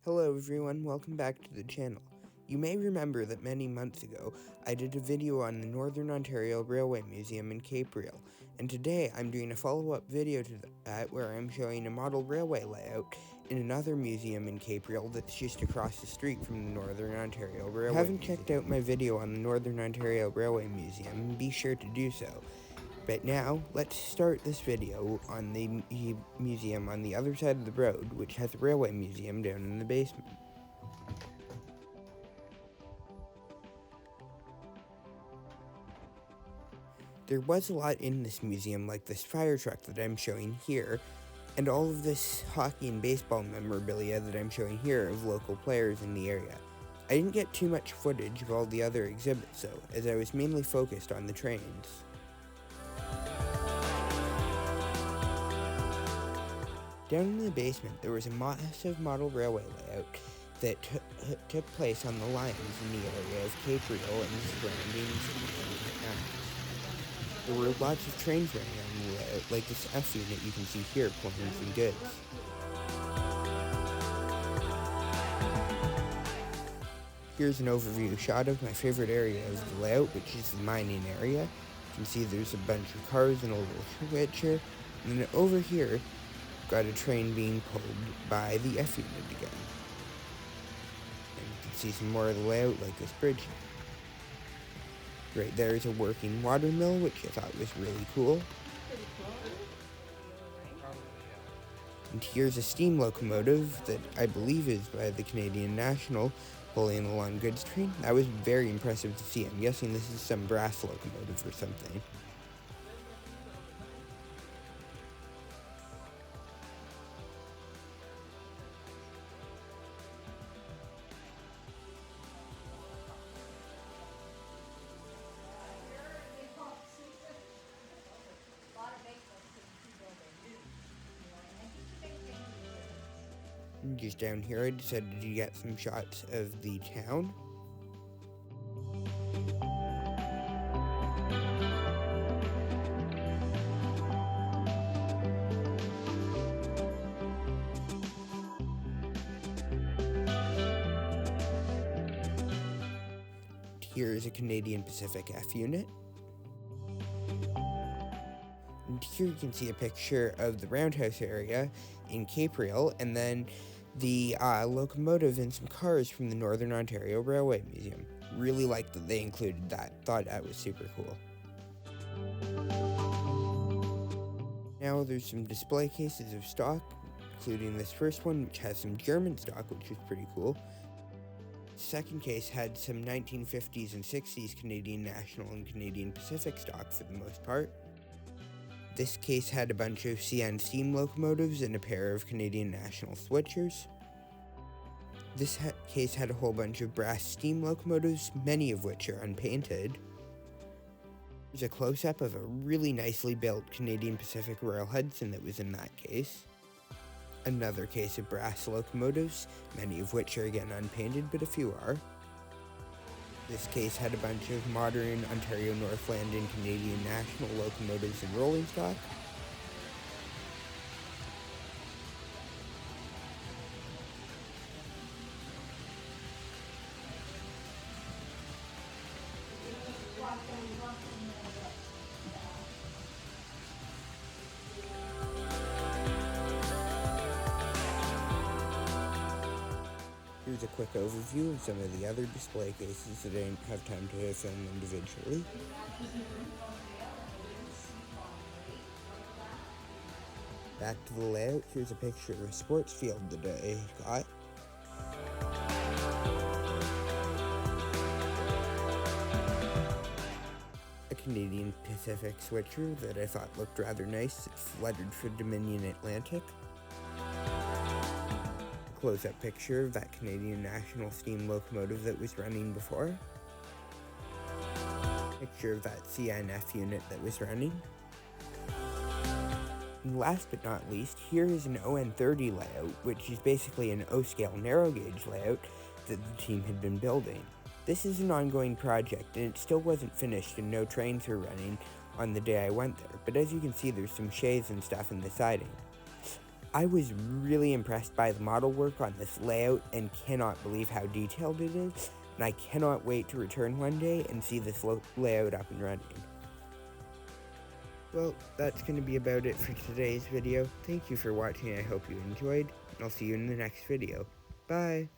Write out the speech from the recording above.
Hello everyone, welcome back to the channel. You may remember that many months ago, I did a video on the Northern Ontario Railway Museum in Capreol, and today I'm doing a follow-up video to that where I'm showing a model railway layout in another museum in Capreol that's just across the street from the Northern Ontario Railway Museum. If you haven't checked out my video on the Northern Ontario Railway Museum, be sure to do so. But now, let's start this video on the museum on the other side of the road, which has a railway museum down in the basement. There was a lot in this museum, like this fire truck that I'm showing here, and all of this hockey and baseball memorabilia that I'm showing here of local players in the area. I didn't get too much footage of all the other exhibits though, as I was mainly focused on the trains. Down in the basement, there was a massive model railway layout that took place on the lines in the area of Capreol and the surrounding towns. There were lots of trains running on the layout, like this F unit you can see here pulling some goods. Here's an overview shot of my favorite area of the layout, which is the mining area. You can see there's a bunch of cars and a little switcher, and then over here, got a train being pulled by the F unit again. And you can see some more of the layout, like this bridge. Right there is a working water mill, which I thought was really cool. And here's a steam locomotive that I believe is by the Canadian National, pulling along goods train. That was very impressive to see. I'm guessing this is some brass locomotive or something. Just down here, I decided to get some shots of the town. Here is a Canadian Pacific F unit. And here you can see a picture of the roundhouse area in Capreol, and then the locomotive and some cars from the Northern Ontario Railway Museum. Really liked that they included that. Thought that was super cool. Now there's some display cases of stock, including this first one, which has some German stock, which is pretty cool. Second case had some 1950s and 60s Canadian National and Canadian Pacific stock for the most part. This case had a bunch of CN steam locomotives and a pair of Canadian National switchers. This case had a whole bunch of brass steam locomotives, many of which are unpainted. There's a close-up of a really nicely built Canadian Pacific Royal Hudson that was in that case. Another case of brass locomotives, many of which are again unpainted, but a few are. This case had a bunch of modern Ontario Northland and Canadian National locomotives and rolling stock. Here's a quick overview of some of the other display cases that I didn't have time to film individually. Back to the layout, here's a picture of a sports field that I got. A Canadian Pacific switcher that I thought looked rather nice. It's lettered for Dominion Atlantic. Close-up picture of that Canadian National steam locomotive that was running before. Picture of that CNF unit that was running. And last but not least, here is an ON30 layout, which is basically an O-scale narrow gauge layout that the team had been building. This is an ongoing project, and it still wasn't finished and no trains were running on the day I went there, but as you can see, there's some shades and stuff in the siding. I was really impressed by the model work on this layout and cannot believe how detailed it is, and I cannot wait to return one day and see this layout up and running. Well, that's going to be about it for today's video. Thank you for watching, I hope you enjoyed, and I'll see you in the next video. Bye!